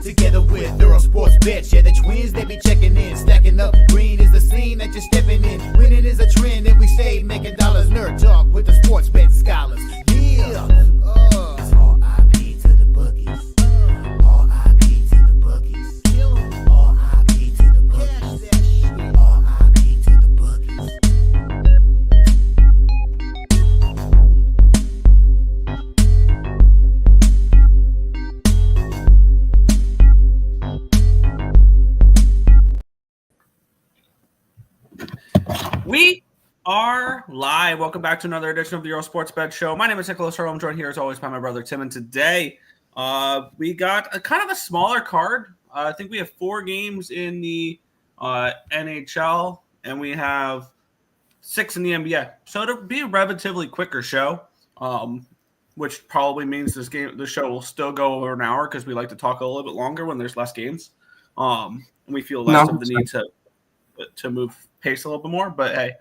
together with Earle Sports Bets. Yeah, the twins, they be checking in, stacking up. Green is the scene that you're stepping in. Winning is a trend, and we stay making dollars. Nerd talk with the sports bet scholars. Yeah, it's R.I.P. to the bookies. R.I.P. to the bookies. R.I.P. to the bookies. R.I.P. to the bookies. We are live. Welcome back to another edition of the Earle Sports Bet Show. My name is Nicholas Earle. I'm joined here as always by my brother Tim. And today we got a kind of a smaller card. I think we have 4 games in the NHL and we have 6 in the NBA. So it'll be a relatively quicker show, which probably means the show will still go over an hour because we like to talk a little bit longer when there's less games. And we feel less of the need to move pace a little bit more, but hey,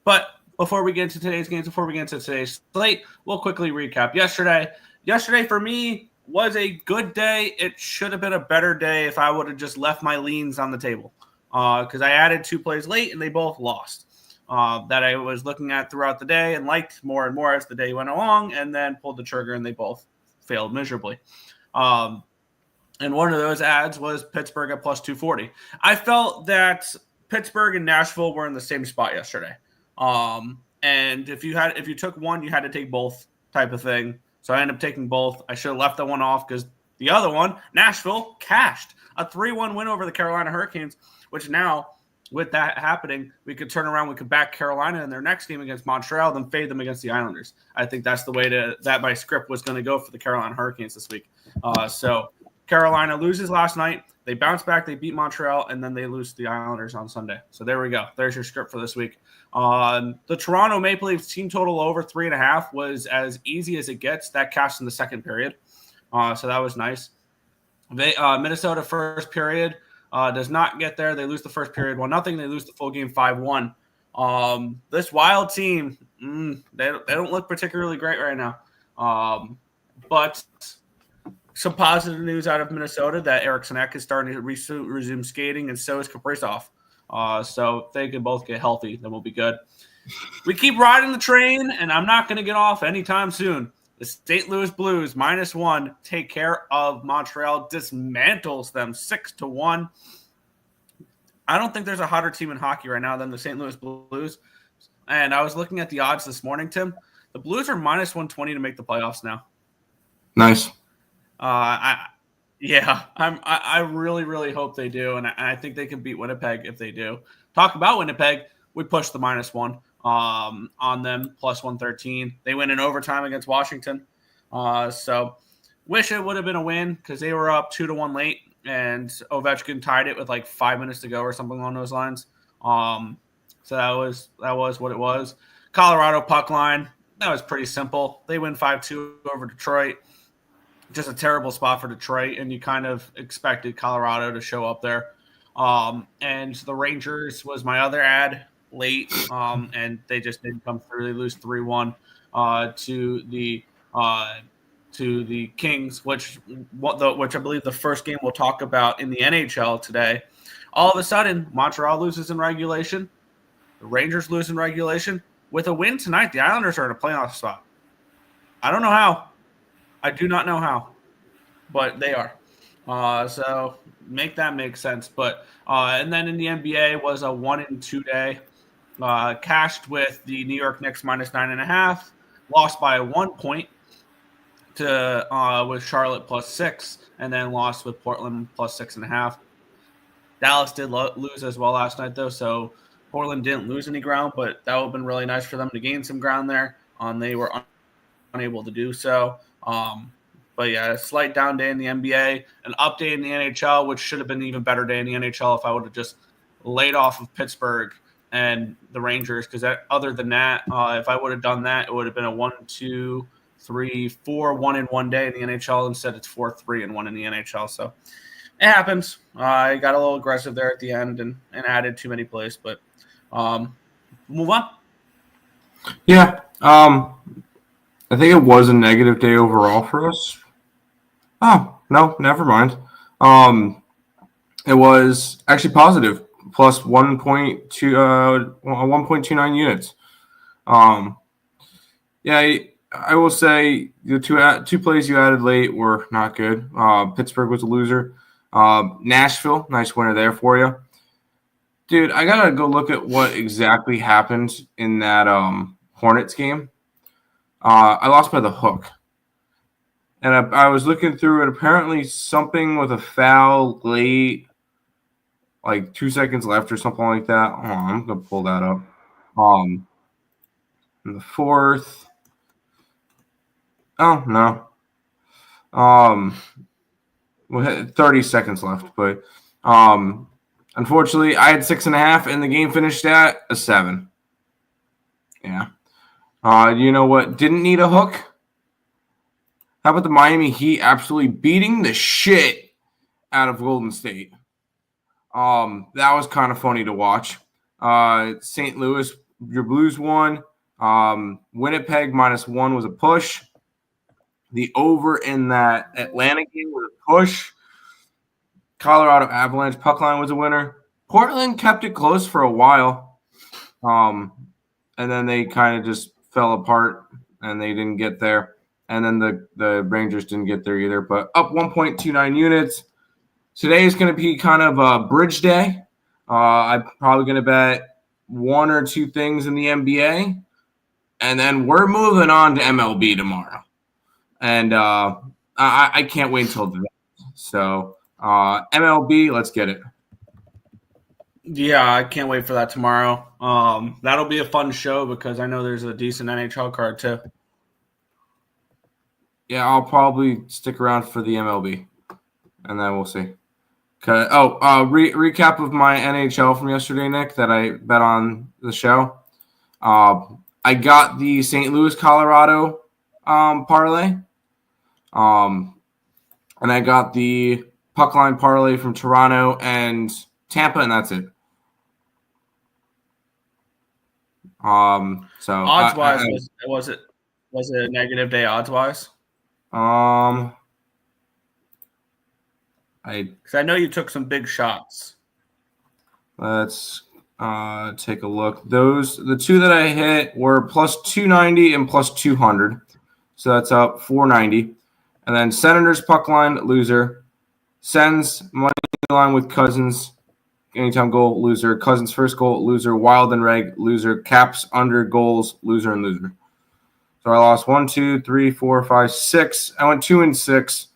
but before we get into today's games, before we get into today's slate, we'll quickly recap yesterday for me was a good day. It should have been a better day if I would have just left my leans on the table, because I added 2 plays late and they both lost, that I was looking at throughout the day and liked more and more as the day went along, and then pulled the trigger and they both failed miserably. And one of those ads was Pittsburgh at plus 240. I felt that Pittsburgh and Nashville were in the same spot yesterday. And if you took one, you had to take both type of thing. So I ended up taking both. I should have left that one off because the other one, Nashville, cashed a 3-1 win over the Carolina Hurricanes, which now with that happening, we could turn around. We could back Carolina in their next game against Montreal, then fade them against the Islanders. I think that's the way that my script was going to go for the Carolina Hurricanes this week. So Carolina loses last night. They bounce back. They beat Montreal, and then they lose to the Islanders on Sunday. So there we go. There's your script for this week. The Toronto Maple Leafs team total over 3.5 was as easy as it gets. That cashed in the second period. So that was nice. Minnesota first period does not get there. They lose the first period 1-0. They lose the full game 5-1. This Wild team, they don't look particularly great right now. But some positive news out of Minnesota that Eriksson Ek is starting to resume skating, and so is Kaprizov. So if they can both get healthy, then we'll be good. We keep riding the train, and I'm not going to get off anytime soon. The St. Louis Blues, -1, take care of Montreal, dismantles them 6-1. I don't think there's a hotter team in hockey right now than the St. Louis Blues. And I was looking at the odds this morning, Tim. The Blues are -120 to make the playoffs now. Nice. I really, really hope they do, and I think they can beat Winnipeg if they do. Talk about Winnipeg, we pushed the -1 on them, plus 113. They win in overtime against Washington. So wish it would have been a win because they were up 2-1 late, and Ovechkin tied it with like 5 minutes to go or something along those lines. So that was what it was. Colorado puck line, that was pretty simple. They win 5-2 over Detroit. Just a terrible spot for Detroit, and you kind of expected Colorado to show up there. And the Rangers was my other ad late, and they just didn't come through. They lose 3-1 to the Kings, which I believe the first game we'll talk about in the NHL today. All of a sudden, Montreal loses in regulation. The Rangers lose in regulation. With a win tonight, the Islanders are in a playoff spot. I don't know how. I do not know how, but they are. So make that make sense. But and then in the NBA was a 1-2 day. Cashed with the New York Knicks -9.5. Lost by 1 point to with Charlotte +6, and then lost with Portland +6.5. Dallas did lose as well last night, though, so Portland didn't lose any ground, but that would have been really nice for them to gain some ground there. They were unable to do so. But yeah, a slight down day in the NBA, an up day in the NHL, which should have been an even better day in the NHL if I would have just laid off of Pittsburgh and the Rangers, because other than that, if I would have done that, it would have been a 1, 2, 3, 4, 1-1 day in the NHL. Instead, it's 4, 3-1 in the NHL. So it happens. I got a little aggressive there at the end and added too many plays, but move on. Yeah. I think it was a negative day overall for us. Oh, No, never mind. It was actually positive, plus 1.29 units. Yeah, I will say the two plays you added late were not good. Pittsburgh was a loser. Nashville, nice winner there for you. Dude, I got to go look at what exactly happened in that Hornets game. I lost by the hook. And I was looking through it. Apparently something with a foul late, like 2 seconds left or something like that. Hold on, I'm going to pull that up. In the fourth. Oh, no. We had 30 seconds left. But unfortunately, I had 6.5, and the game finished at a 7. Yeah. You know what? Didn't need a hook. How about the Miami Heat absolutely beating the shit out of Golden State? That was kind of funny to watch. St. Louis, your Blues won. Winnipeg -1 was a push. The over in that Atlanta game was a push. Colorado Avalanche puck line was a winner. Portland kept it close for a while. And then they kind of just fell apart and they didn't get there. And then the Rangers didn't get there either, but up 1.29 units. Today is going to be kind of a bridge day. I'm probably going to bet 1 or 2 things in the NBA. And then we're moving on to MLB tomorrow. And I can't wait until then. So MLB, let's get it. Yeah, I can't wait for that tomorrow. That'll be a fun show because I know there's a decent NHL card too. Yeah, I'll probably stick around for the MLB, and then we'll see. Recap of my NHL from yesterday, Nick, that I bet on the show. I got the St. Louis, Colorado parlay, and I got the puck line parlay from Toronto and Tampa, and that's it. So odds wise, was it a negative day odds wise? Because I know you took some big shots. Let's take a look. The two that I hit were plus 290 and plus 200, so that's up 490. And then Senators puck line loser, Sens money line with Cousins anytime goal loser, Cousins first goal loser, Wild and Reg loser, Caps under goals loser and loser. So I lost 1, 2, 3, 4, 5, 6. I went 2 and 6.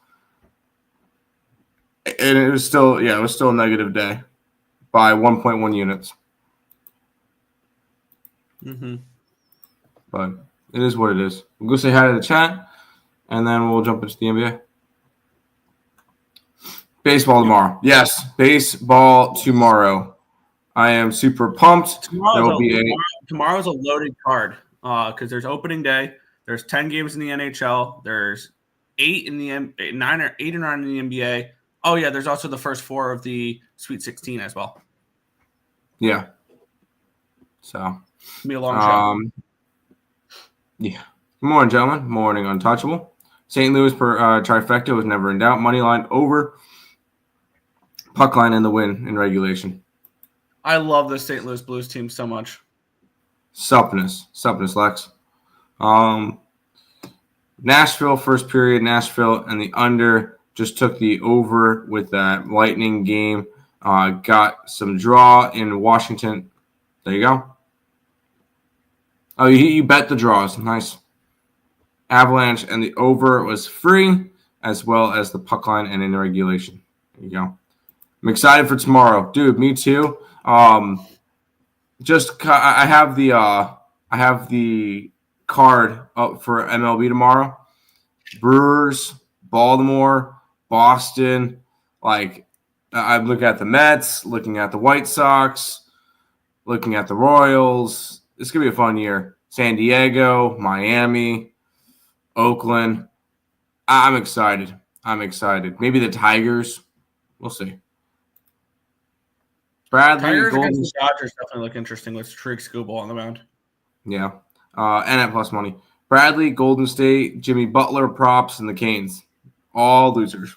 And it was still a negative day by 1.1 units. Mm-hmm. But it is what it is. We'll go say hi to the chat, and then we'll jump into the NBA. Baseball tomorrow. Yes, baseball tomorrow. I am super pumped. Tomorrow's a loaded card because there's opening day. There's 10 games in the NHL. There's 8 in the 9 or 8 or 9 in the NBA. Oh yeah, there's also the first 4 of the Sweet 16 as well. Yeah. So it'll be a long show. Yeah. Good morning, gentlemen. Morning, untouchable. St. Louis per trifecta was never in doubt. Money line over. Puck line in the win in regulation. I love the St. Louis Blues team so much. Suppness, Lex. Nashville, first period, Nashville, and the under just took the over with that Lightning game. Got some draw in Washington. There you go. Oh, you bet the draws. Nice. Avalanche and the over was free, as well as the puck line and in regulation. There you go. I'm excited for tomorrow, dude. Me too. I have the card up for MLB tomorrow. Brewers, Baltimore, Boston. Like I'm looking at the Mets, looking at the White Sox, looking at the Royals. It's gonna be a fun year. San Diego, Miami, Oakland. I'm excited. Maybe the Tigers. We'll see. Bradley, Tigers against the Dodgers definitely look interesting with Tariq Skubal on the mound. Yeah, and at plus money. Bradley, Golden State, Jimmy Butler, props, and the Canes. All losers.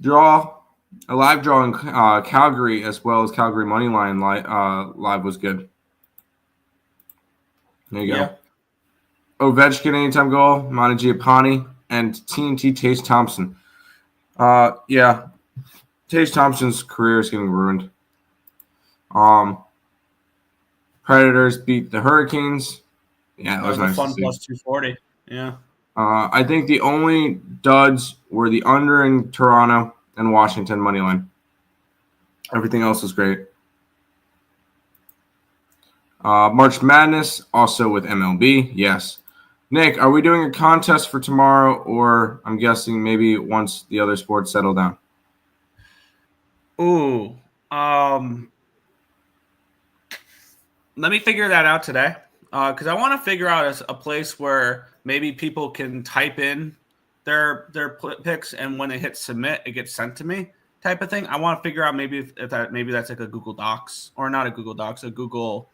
A live draw in Calgary as well as Calgary money line live was good. There you Yeah. go. Ovechkin anytime goal, Giappani, and TNT Tace Thompson. Yeah, Tace Thompson's career is getting ruined. Predators beat the Hurricanes. Yeah, That was was a nice to fun see. plus 240. Yeah. I think the only duds were the under in Toronto and Washington money line. Everything else was great. March Madness, also with MLB. Yes. Nick, are we doing a contest for tomorrow, or I'm guessing maybe once the other sports settle down? Ooh. Let me figure that out today. Because I want to figure out a place where maybe people can type in their picks, and when they hit submit, it gets sent to me, type of thing. I want to figure out maybe if that maybe that's like a Google Docs, or not a Google Docs, a Google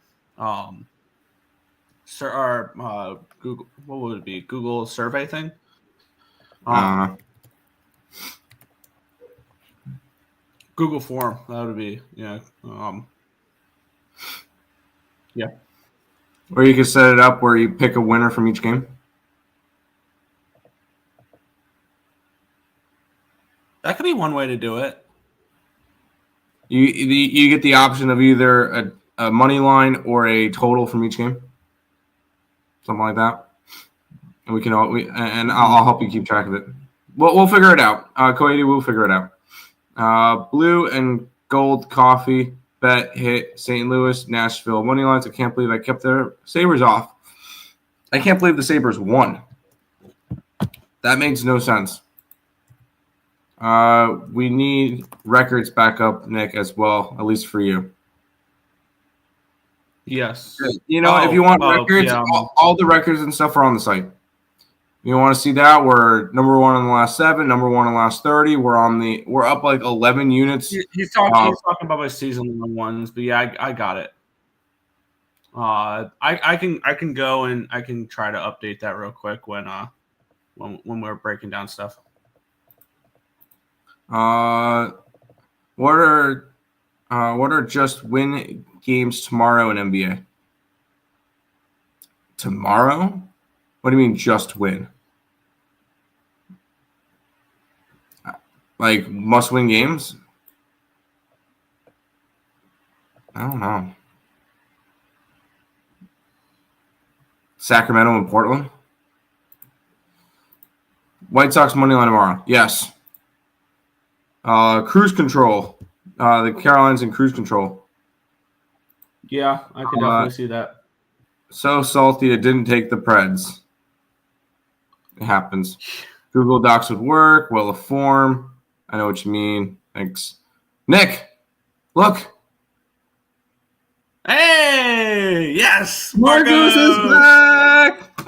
Google, what would it be? Google survey thing. Google form, that would be, yeah. Yeah. Or you can set it up where you pick a winner from each game. That could be one way to do it. You get the option of either a money line or a total from each game, something like that. And I'll help you keep track of it. We'll figure it out. Koedi, we'll figure it out. Blue and gold coffee bet hit St. Louis, Nashville money lines. I can't believe I kept their Sabres off. I can't believe the Sabres won. That makes no sense. We need records back up, Nick, as well, at least for you. Yes. If you want records, yeah. all the records and stuff are on the site. You want to see that? We're number one in the last 7, number one in the last 30. We're up like 11 units. He's talking about my season ones, but yeah, I got it. I can go and I can try to update that real quick when we're breaking down stuff. What are just win games tomorrow in NBA? Tomorrow? What do you mean just win? Like must-win games? I don't know. Sacramento and Portland? White Sox money line tomorrow. Yes. Cruise control. The Carolinas in cruise control. Yeah, I can definitely see that. So salty it didn't take the Preds. It happens. Google Docs would work. Well, a form. I know what you mean. Thanks. Nick, look. Hey, yes. Marcos is back.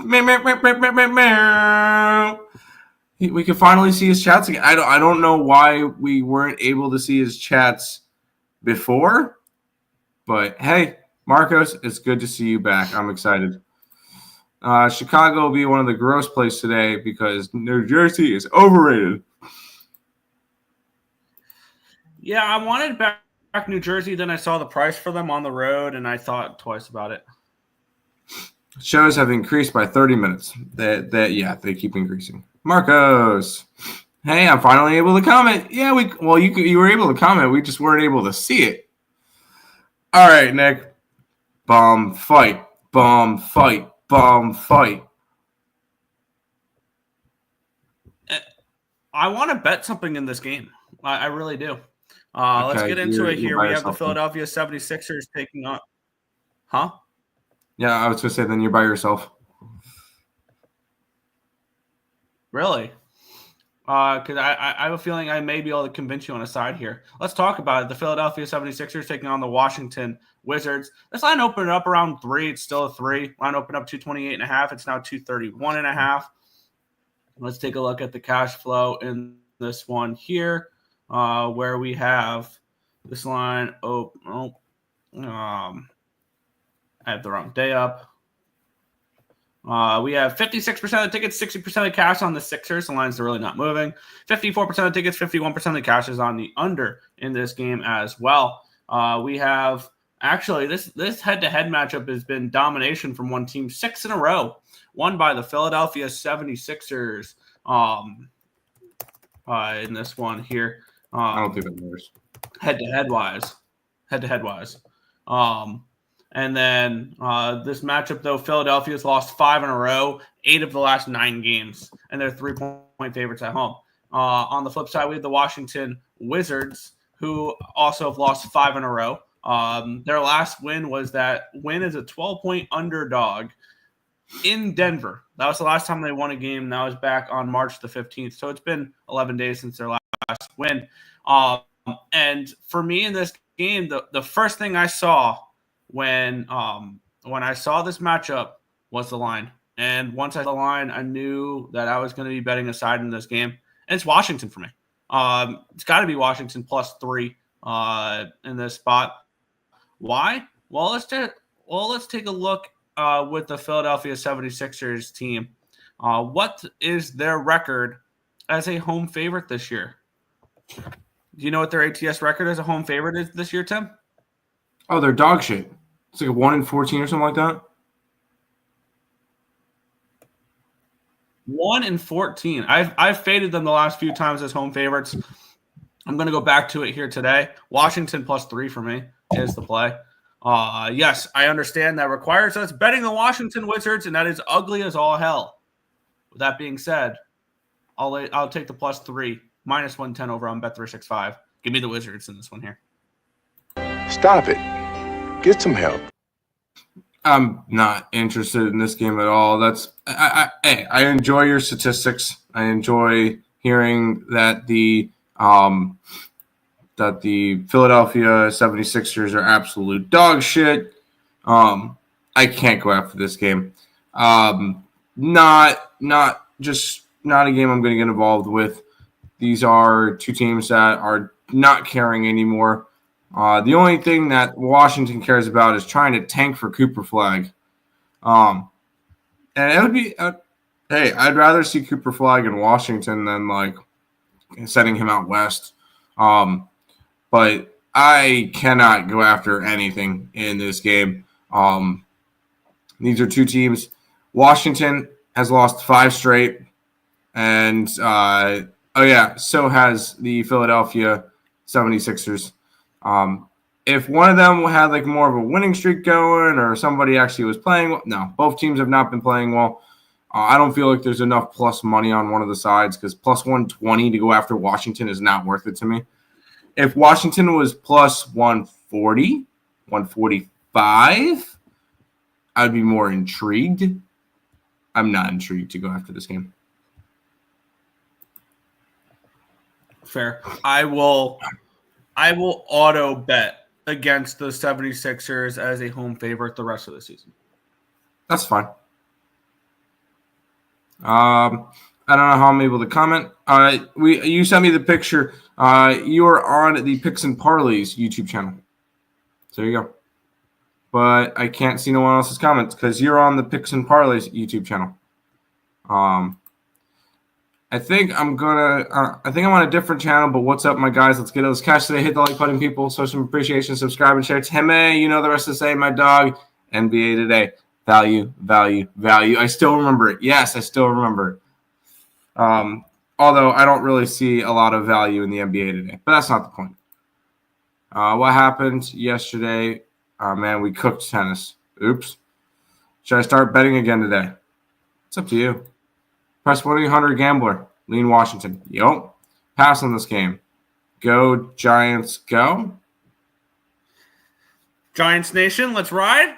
We can finally see his chats again. I don't know why we weren't able to see his chats before, but hey, Marcos, it's good to see you back. I'm excited. Chicago will be one of the gross plays today because New Jersey is overrated. Yeah, I wanted back New Jersey. Then I saw the price for them on the road, and I thought twice about it. Shows have increased by 30 minutes. They keep increasing. Marcos, hey, I'm finally able to comment. Yeah, you were able to comment. We just weren't able to see it. All right, Nick. Bomb fight. Bomb fight. Bomb fight. I want to bet something in this game. I really do. Let's get into it here. We have the Philadelphia 76ers taking on. Huh? Yeah, I was going to say then you're by yourself. Really? Because I have a feeling I may be able to convince you on a side here. Let's talk about it. The Philadelphia 76ers taking on the Washington Wizards. This line opened up around 3. It's still a 3. Line opened up 228.5. It's now 231.5. Let's take a look at the cash flow in this one here, where we have this line. I have the wrong day up. We have 56% of the tickets, 60% of cash on the Sixers. The lines are really not moving. 54% of the tickets, 51% of the cash is on the under in this game as well. We have actually this head-to-head matchup has been domination from one team 6 in a row, won by the Philadelphia 76ers in this one here. I don't think that matters. Head-to-head wise. And then this matchup, though, Philadelphia's lost 5 in a row, 8 of the last 9 games, and they're 3-point favorites at home. On the flip side, we have the Washington Wizards, who also have lost 5 in a row. Their last win was that win as a 12-point underdog in Denver. That was the last time they won a game. That was back on March the 15th. So it's been 11 days since their last win. And for me in this game, the first thing I saw when I saw this matchup was the line. And once I saw the line, I knew that I was going to be betting a side in this game. And it's Washington for me. It's got to be Washington +3 in this spot. Why? Well, let's take a look with the Philadelphia 76ers team. What is their record as a home favorite this year? Do you know what their ATS record as a home favorite is this year, Tim? Oh, they're dog shit. It's like a 1-14 or something like that. 1-14. I've faded them the last few times as home favorites. I'm going to go back to it here today. Washington +3 for me is the play. Yes, I understand that requires us betting the Washington Wizards, and that is ugly as all hell. With that being said, I'll take the +3, -110 over on Bet365. Give me the Wizards in this one here. Stop it. Get some help. I'm not interested in this game at all. I enjoy your statistics. I enjoy hearing that the Philadelphia 76ers are absolute dog shit. I can't go after this game. Not a game I'm going to get involved with. These are two teams that are not caring anymore. The only thing that Washington cares about is trying to tank for Cooper Flag. And it would be, I'd rather see Cooper Flag in Washington than like sending him out west. But I cannot go after anything in this game. These are two teams. Washington has lost 5 straight. And, so has the Philadelphia 76ers. If one of them had like more of a winning streak going or somebody actually was playing well, no, both teams have not been playing well. I don't feel like there's enough plus money on one of the sides because +120 to go after Washington is not worth it to me. If Washington was +140, 145, I'd be more intrigued. I'm not intrigued to go after this game. Fair. I will auto bet against the 76ers as a home favorite the rest of the season. That's fine. I don't know how I'm able to comment. You sent me the picture. You are on the Picks and Parleys YouTube channel. So there you go. But I can't see no one else's comments because you're on the Picks and Parleys YouTube channel. I think I'm on a different channel, but what's up, my guys? Let's get those cash today. Hit the like button, people. Show some appreciation, subscribe, and share. Timmy, you know the rest of the say, my dog. NBA today. Value, value, value. I still remember it. Yes, I still remember it. Although I don't really see a lot of value in the NBA today, but that's not the point. What happened yesterday? Man, we cooked tennis. Oops. Should I start betting again today? It's up to you. Press 1-800-GAMBLER. Lean Washington. Yep. Pass on this game. Go, Giants, go. Giants Nation, let's ride.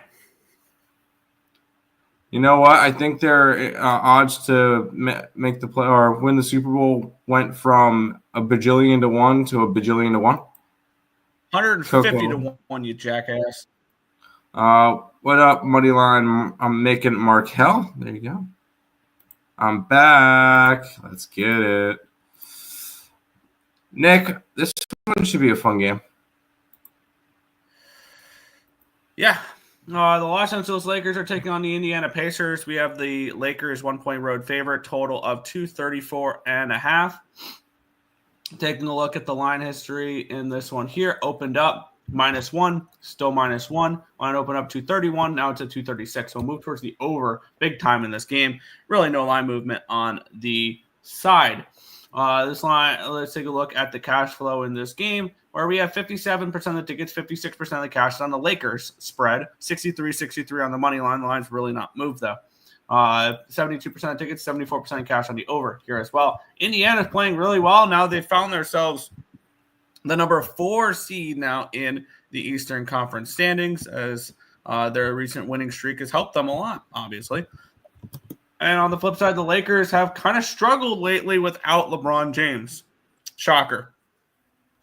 You know what? I think their odds to make the play or win the Super Bowl went from a bajillion to 1 to a bajillion to 1. 150 to 1, you jackass. What up, Moneyline? I'm making Markel. There you go. I'm back. Let's get it. Nick, this one should be a fun game. Yeah. The Los Angeles Lakers are taking on the Indiana Pacers. We have the Lakers 1-point road favorite, total of 234.5. Taking a look at the line history in this one here, opened up -1, still -1. Line opened up 231, now it's at 236. So we'll move towards the over big time in this game. Really no line movement on the side. This line, let's take a look at the cash flow in this game, where we have 57% of the tickets, 56% of the cash on the Lakers spread, 63-63 on the money line. The line's really not moved, though. 72% of tickets, 74% of cash on the over here as well. Indiana's playing really well. Now they've found themselves the number 4 seed now in the Eastern Conference standings, as their recent winning streak has helped them a lot, obviously. And on the flip side, the Lakers have kind of struggled lately without LeBron James. Shocker.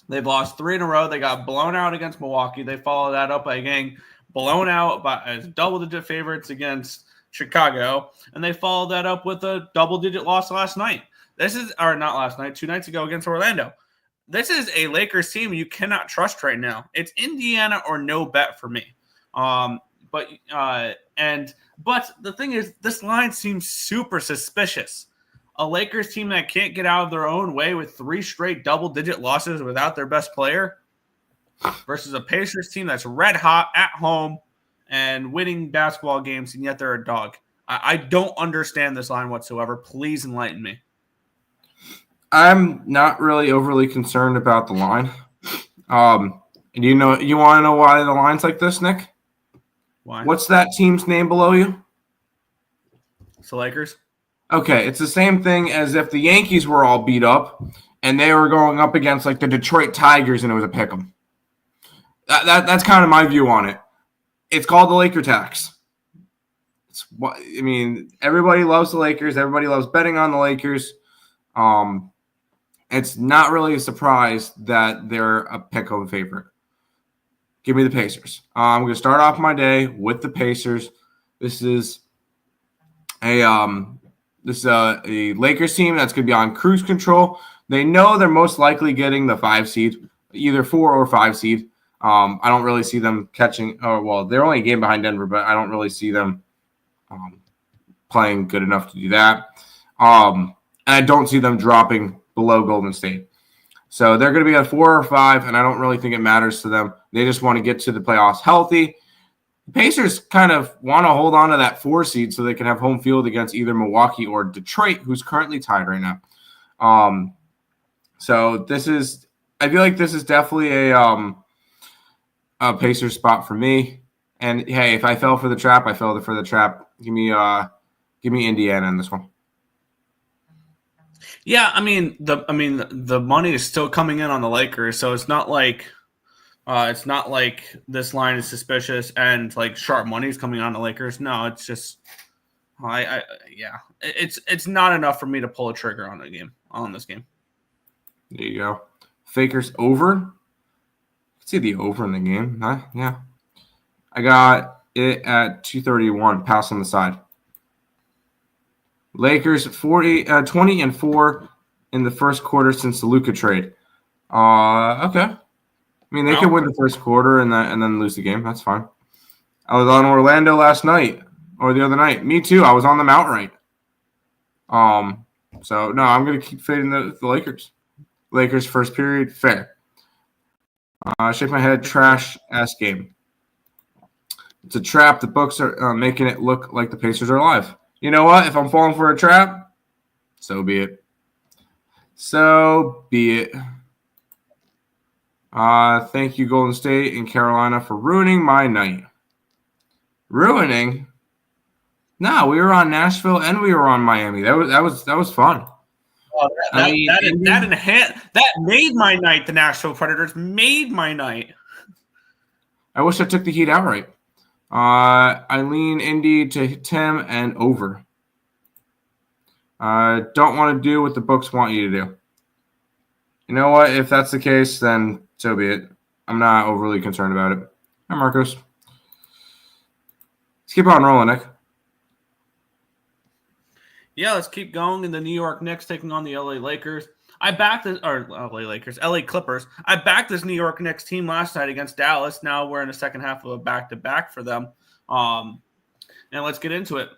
They've lost 3 in a row. They got blown out against Milwaukee. They followed that up by getting blown out as double-digit favorites against Chicago. And they followed that up with a double-digit loss last night. Not last night, 2 nights ago against Orlando. This is a Lakers team you cannot trust right now. It's Indiana or no bet for me. But the thing is, this line seems super suspicious. A Lakers team that can't get out of their own way with 3 straight double-digit losses without their best player versus a Pacers team that's red hot at home and winning basketball games, and yet they're a dog. I don't understand this line whatsoever. Please enlighten me. I'm not really overly concerned about the line. You want to know why the line's like this, Nick? Why? What's that team's name below you? It's the Lakers. Okay, it's the same thing as if the Yankees were all beat up and they were going up against like the Detroit Tigers and it was a pick'em. That's kind of my view on it. It's called the Laker tax. Everybody loves the Lakers. Everybody loves betting on the Lakers. It's not really a surprise that they're a pick'em favorite. Give me the Pacers. I'm going to start off my day with the Pacers. This is a Lakers team that's going to be on cruise control. They know they're most likely getting the 5 seed, either 4 or 5 seed. I don't really see them catching. They're only a game behind Denver, but I don't really see them playing good enough to do that. And I don't see them dropping below Golden State. So they're going to be at 4 or 5, and I don't really think it matters to them. They just want to get to the playoffs healthy. The Pacers kind of want to hold on to that 4 seed so they can have home field against either Milwaukee or Detroit, who's currently tied right now. So I feel like this is definitely a Pacers spot for me. And hey, if I fell for the trap, I fell for the trap. Give me Indiana in this one. Yeah, the money is still coming in on the Lakers, so it's not like this line is suspicious and like sharp money is coming on the Lakers. No, it's just it's not enough for me to pull a trigger on this game. There you go. Fakers over. Let's see the over in the game. Yeah. I got it at 231. Pass on the side. Lakers 20-4 in the first quarter since the Luka trade. Okay. They could win the first quarter and then lose the game. That's fine. I was on Orlando last night or the other night. Me too. I was on them outright. So no, I'm gonna keep fading the Lakers. Lakers first period fair. Shake my head. Trash ass game. It's a trap. The books are making it look like the Pacers are alive. You know what? If I'm falling for a trap, so be it. Thank you, Golden State and Carolina, for ruining my night. Ruining? No, we were on Nashville and we were on Miami. That was fun. That made my night. The Nashville Predators made my night. I wish I took the Heat outright. I lean Indy to Tim and over. Don't want to do what the books want you to do. You know what? If that's the case, then so be it. I'm not overly concerned about it. Hi, Marcos. Let's keep on rolling, Nick. Yeah, let's keep going. And the New York Knicks taking on the LA Clippers. I backed this New York Knicks team last night against Dallas. Now we're in the second half of a back-to-back for them. And let's get into it.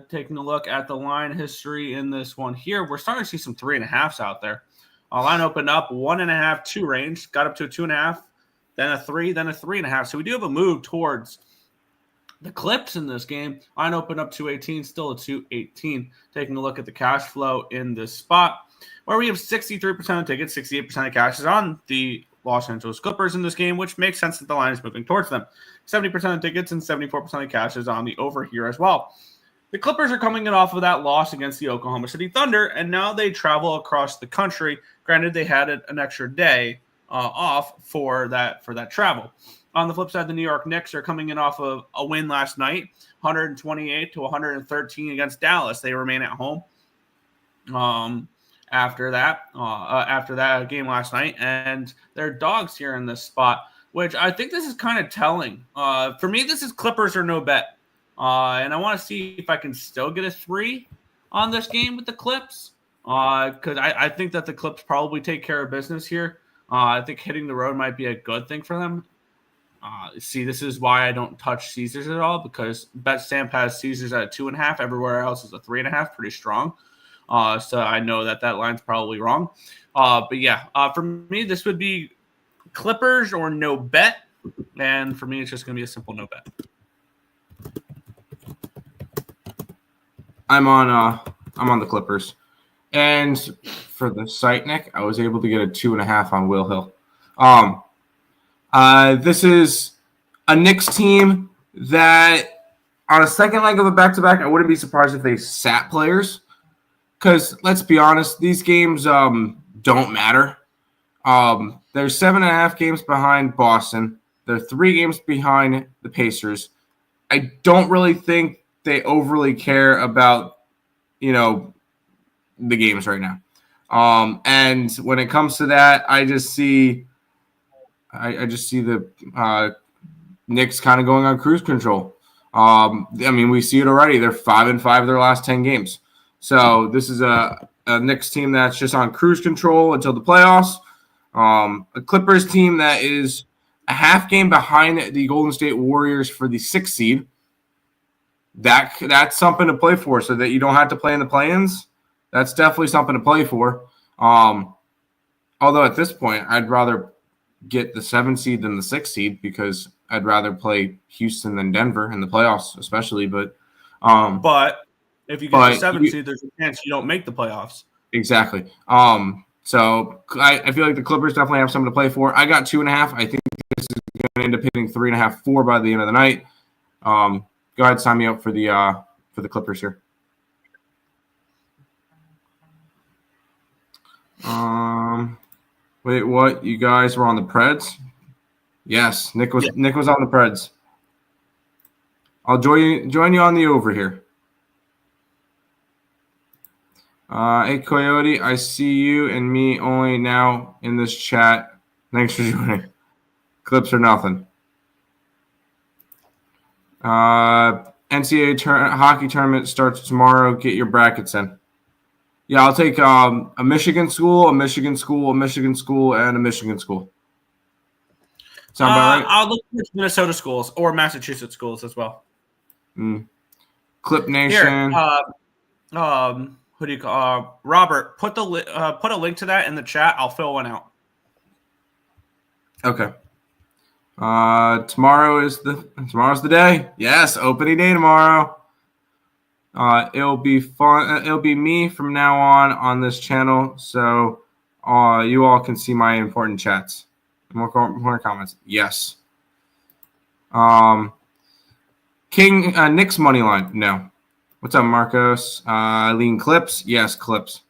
Taking a look at the line history in this one here, we're starting to see some 3.5s out there. Line opened up 1.5, 2 range, got up to a 2.5, then a 3, then a 3.5. So we do have a move towards the clips in this game. Line opened up 218, still a 218. Taking a look at the cash flow in this spot, where we have 63% of tickets, 68% of cash is on the Los Angeles Clippers in this game, which makes sense that the line is moving towards them. 70% of tickets and 74% of cash is on the over here as well. The Clippers are coming in off of that loss against the Oklahoma City Thunder, and now they travel across the country. Granted, they had an extra day off for that travel. On the flip side, the New York Knicks are coming in off of a win last night, 128 to 113 against Dallas. They remain at home after that game last night, and they're dogs here in this spot, which I think this is kind of telling. For me, this is Clippers or no bet. And I want to see if I can still get a 3 on this game with the Clips, because I think that the Clips probably take care of business here. I think hitting the road might be a good thing for them. This is why I don't touch Caesars at all, because BetStamp has Caesars at 2.5. Everywhere else is a 3.5, pretty strong. So I know that line's probably wrong. But yeah, for me, this would be Clippers or no bet. And for me, it's just going to be a simple no bet. I'm on the Clippers. And for the site, Nick, I was able to get a 2.5 on Will Hill. This is a Knicks team that on a second leg of a back-to-back, I wouldn't be surprised if they sat players. Because let's be honest, these games don't matter. They're 7.5 games behind Boston. They're 3 games behind the Pacers. I don't really think they overly care about, the games right now. And when it comes to that, I just see the Knicks kind of going on cruise control. We see it already. They're 5-5 their last 10 games. So this is a Knicks team that's just on cruise control until the playoffs. A Clippers team that is a half game behind the Golden State Warriors for the 6th seed. That's something to play for, so that you don't have to play in the play-ins. That's definitely something to play for. Although at this point, I'd rather get the 7th seed than the 6th seed, because I'd rather play Houston than Denver in the playoffs, especially. But if you get the 7th seed, there's a chance you don't make the playoffs. Exactly. So I feel like the Clippers definitely have something to play for. I got 2.5. I think this is going to end up hitting 3.5, 4 by the end of the night. Go ahead, sign me up for the Clippers here. Wait, what? You guys were on the Preds? Yes, Nick was on the Preds. I'll join you on the over here. Hey, Coyote, I see you and me only now in this chat. Thanks for joining. Clips or nothing. NCAA hockey tournament starts tomorrow. Get your brackets in. Yeah, I'll take a Michigan school, a Michigan school, a Michigan school, and a Michigan school. Sound about right? I'll look at Minnesota schools or Massachusetts schools as well. Clip Nation. Here, who do you call? Robert, put a link to that in the chat. I'll fill one out. Okay. Tomorrow's the day. Yes, opening day tomorrow. It'll be fun. It'll be me from now on this channel, so you all can see my important chats, more comments. Yes. King Nick's money line. No. What's up, Marcos? Lean Clips. Yes, Clips.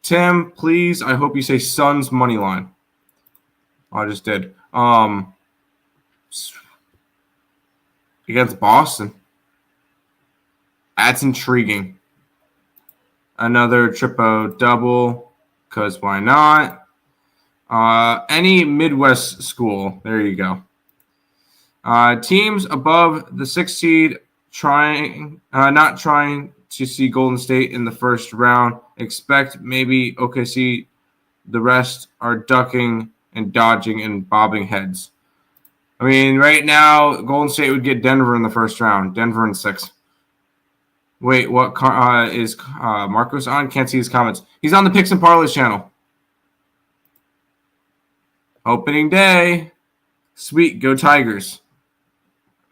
Tim, please. I hope you say Suns money line. I just did. Against Boston. That's intriguing. Another triple-double, because why not? Any Midwest school. There you go. Teams above the 6th seed not trying to see Golden State in the first round. Expect maybe OKC. The rest are ducking and dodging and bobbing heads. I mean, right now, Golden State would get Denver in the first round. Denver in 6. Wait, what is Marcos on? Can't see his comments. He's on the Picks and Parleys channel. Opening day. Sweet, go Tigers.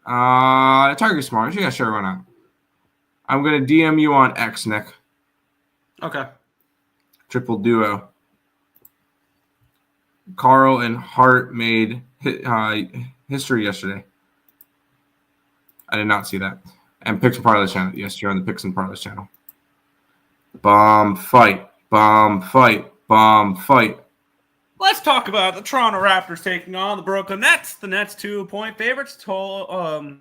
Tigers smart. Yeah, sure, why not? I'm going to DM you on X, Nick. Okay. Triple duo. Carl and Hart made history yesterday. I did not see that. And Picks and Parleys channel. Yes, you're on the Picks and Parleys channel. Bomb fight. Bomb fight. Bomb fight. Let's talk about the Toronto Raptors taking on the Brooklyn Nets. The Nets 2-point favorites, total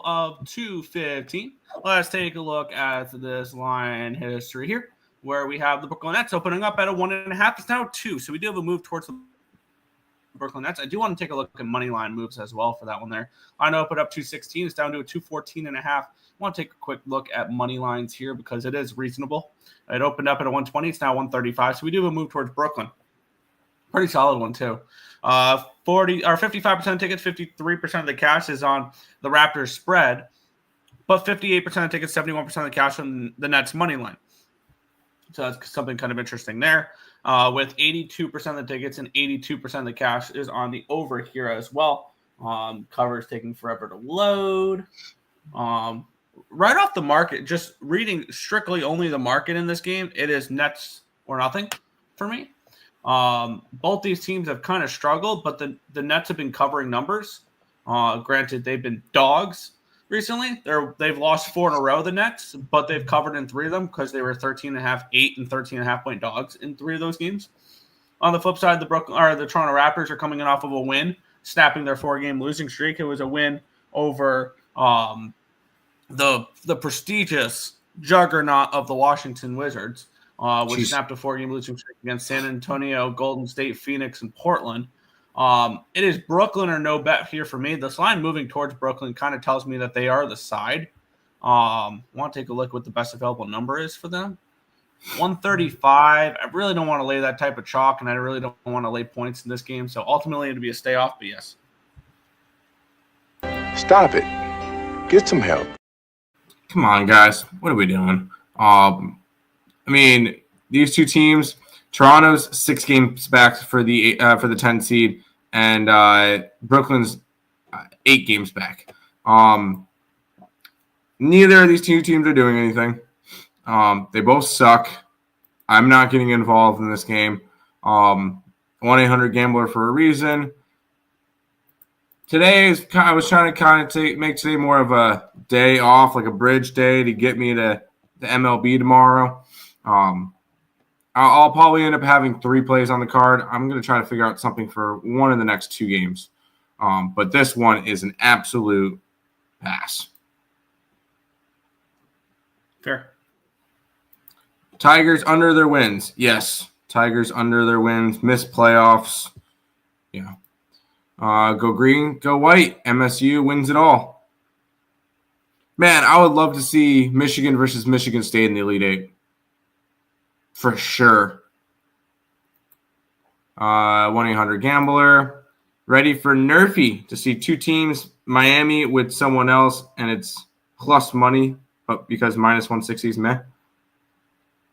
of 215. Let's take a look at this line history here, where we have the Brooklyn Nets opening up at a 1.5. It's now 2, so we do have a move towards the Brooklyn Nets. I do want to take a look at money line moves as well for that one there. Line opened up 216. It's down to a 214.5. I want to take a quick look at money lines here because it is reasonable. It opened up at a 120. It's now 135, so we do have a move towards Brooklyn. Pretty solid one, too. 55% of tickets, 53% of the cash is on the Raptors spread, but 58% of tickets, 71% of the cash on the Nets money line. So that's something kind of interesting there. With 82% of the tickets and 82% of the cash is on the over here as well. Cover is taking forever to load. Right off the market, just reading strictly only the market in this game, it is Nets or nothing for me. Both these teams have kind of struggled, but the Nets have been covering numbers. Granted, they've been dogs recently. They've lost 4 in a row, the Nets, but they've covered in 3 of them because they were 13.5, 8, and 13.5 point dogs in 3 of those games. On the flip side, the Toronto Raptors are coming in off of a win, snapping their 4-game losing streak. It was a win over the prestigious juggernaut of the Washington Wizards. Which snapped a 4-game losing streak against San Antonio, Golden State, Phoenix, and Portland. It is Brooklyn or no bet here for me. This line moving towards Brooklyn kind of tells me that they are the side. Want to take a look what the best available number is for them. 135. I really don't want to lay that type of chalk, and I really don't want to lay points in this game. So ultimately, it'll be a stay off, but yes. Stop it. Get some help. Come on, guys. What are we doing? I mean, these two teams, Toronto's 6 games back for the 10 seed, and Brooklyn's 8 games back. Neither of these two teams are doing anything. They both suck. I'm not getting involved in this game. 1-800-GAMBLER for a reason. I was trying to make today more of a day off, like a bridge day to get me to the MLB tomorrow. I'll probably end up having 3 plays on the card. I'm going to try to figure out something for one of the next 2 games. But this one is an absolute pass. Fair. Tigers under their wins. Yes. Tigers under their wins. Missed playoffs. Yeah. Go green, go white. MSU wins it all. Man, I would love to see Michigan versus Michigan State in the Elite Eight. For sure. 1-800-GAMBLER. Ready for Nerfy to see 2 teams, Miami with someone else, and it's plus money, but because minus 160 is meh.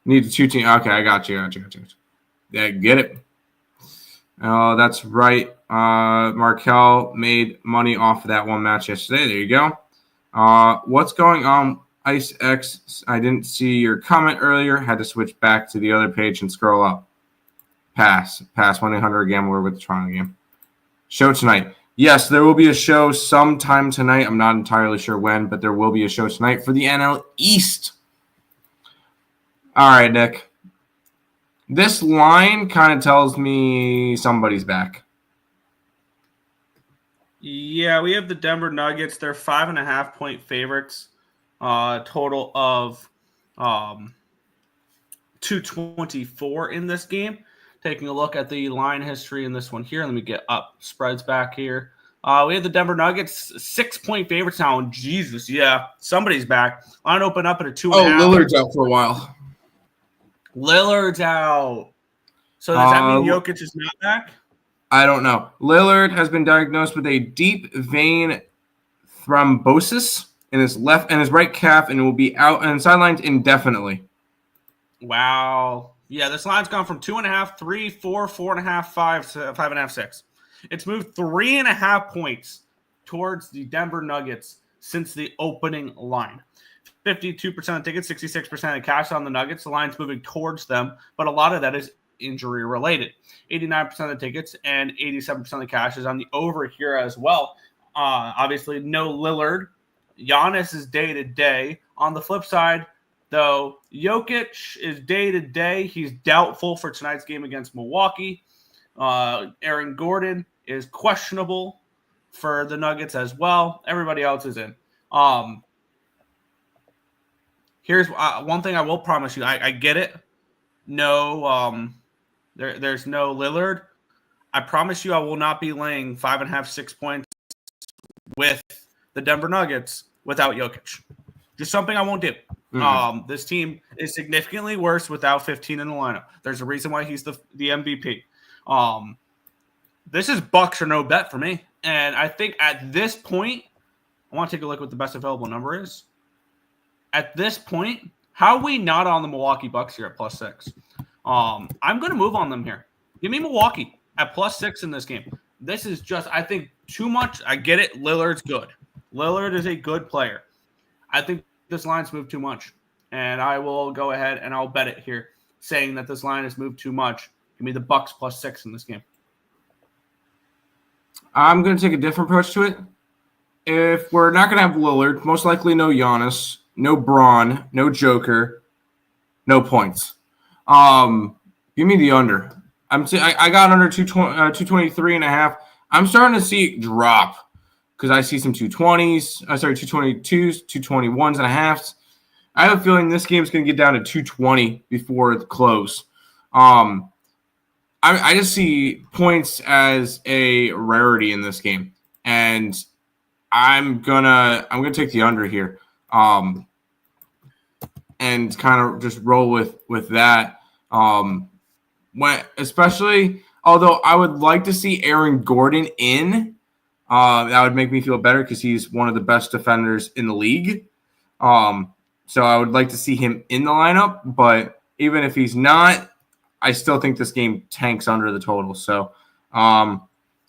Need the 2 teams. Okay, I got you. Yeah, get it. Oh, that's right. Markel made money off of that one match yesterday. There you go. What's going on? Ice X, I didn't see your comment earlier. Had to switch back to the other page and scroll up. Pass 1-800-GAMBLER with the Toronto game. Show tonight. Yes, there will be a show sometime tonight. I'm not entirely sure when, but there will be a show tonight for the NL East. All right, Nick. This line kind of tells me somebody's back. Yeah, we have the Denver Nuggets. They're 5.5 point favorites. Total of 224 in this game. Taking a look at the line history in this one here. Let me get up spreads back here. We have the Denver Nuggets 6-point favorites now. And Jesus, yeah, somebody's back. Line open up at a 2.5. Lillard's out for a while. Lillard's out. So does that mean Jokic is not back? I don't know. Lillard has been diagnosed with a deep vein thrombosis in his right calf and will be out and sidelined indefinitely. Wow. Yeah, this line's gone from 2.5, 3, 4, 4.5, 5 to 5.5, 6. It's moved 3.5 points towards the Denver Nuggets since the opening line. 52% of tickets, 66% of cash on the Nuggets. The line's moving towards them, but a lot of that is injury related. 89% of the tickets and 87% of the cash is on the over here as well. Obviously, no Lillard. Giannis is day to day. On the flip side, though, Jokic is day to day. He's doubtful for tonight's game against Milwaukee. Aaron Gordon is questionable for the Nuggets as well. Everybody else is in. Here's one thing I will promise you. I get it. No, there's no Lillard. I promise you I will not be laying 5.5, 6 points with the Denver Nuggets without Jokic. Just something I won't do. Mm-hmm. This team is significantly worse without 15 in the lineup. There's a reason why he's the MVP. This is Bucks or no bet for me. And I think at this point, I want to take a look what the best available number is. At this point, how are we not on the Milwaukee Bucks here at +6? I'm going to move on them here. Give me Milwaukee at +6 in this game. This is just, I think, too much. I get it. Lillard's good. Lillard is a good player. I think this line's moved too much. And I will go ahead and I'll bet it here, saying that this line has moved too much. Give me the Bucks +6 in this game. I'm going to take a different approach to it. If we're not going to have Lillard, most likely no Giannis, no Braun, no Joker, no points. Give me the under. I got under 223.5. I'm starting to see it drop because I see some 220s. 222s, 221s and a halves. I have a feeling this game's going to get down to 220 before the close. I just see points as a rarity in this game, and I'm gonna take the under here, and kind of just roll with that. Especially, although I would like to see Aaron Gordon in, that would make me feel better because he's one of the best defenders in the league. So I would like to see him in the lineup, but even if he's not, I still think this game tanks under the total. So I'm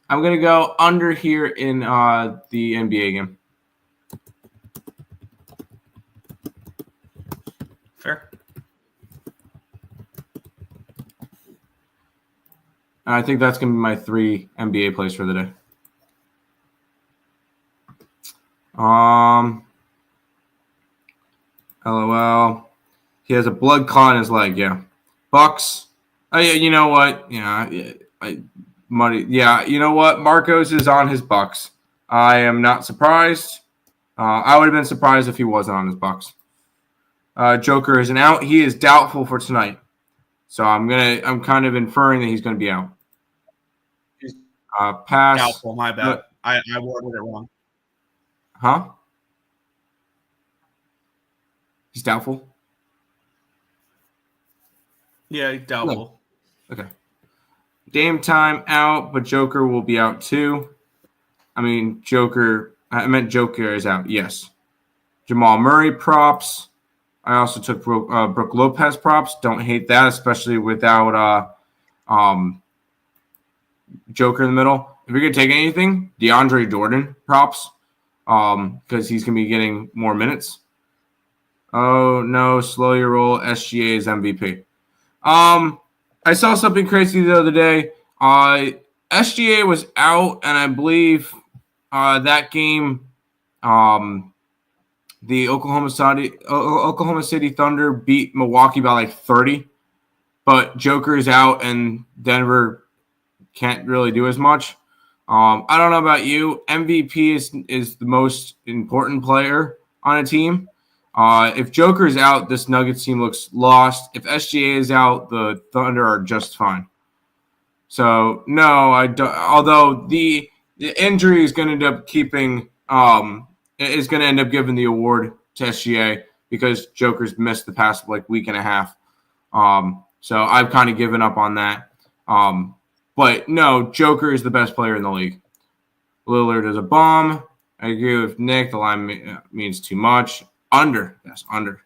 going to go under here in the NBA game. Fair. I think that's going to be my 3 NBA plays for the day. LOL. He has a blood clot in his leg. Yeah. Bucks. Oh, yeah, you know what? Yeah, money. Yeah, you know what? Marcos is on his Bucks. I am not surprised. I would have been surprised if he wasn't on his Bucks. Joker isn't out. He is doubtful for tonight, so I'm kind of inferring that he's going to be out. Pass. Doubtful. My bad. I worded it wrong. Huh? He's doubtful. Yeah, he's doubtful. Okay. Dame time out, but Joker will be out too. I meant Joker is out. Yes. Jamal Murray props. I also took Brook Lopez props. Don't hate that, especially without Joker in the middle. If you're gonna take anything, DeAndre Jordan props, because he's gonna be getting more minutes. Oh no, slow your roll. SGA is MVP. I saw something crazy the other day. SGA was out, and I believe that game, the Oklahoma City Thunder beat Milwaukee by like 30. But Joker is out, and Denver can't really do as much. I don't know about you. MVP is the most important player on a team. If Joker is out, this Nuggets team looks lost. If SGA is out, the Thunder are just fine. So, no, I don't. Although the injury is going to end up giving the award to SGA because Joker's missed the past like week and a half. So I've kind of given up on that. But no, Joker is the best player in the league. Lillard is a bum. I agree with Nick. The line means too much. Under. Yes, under.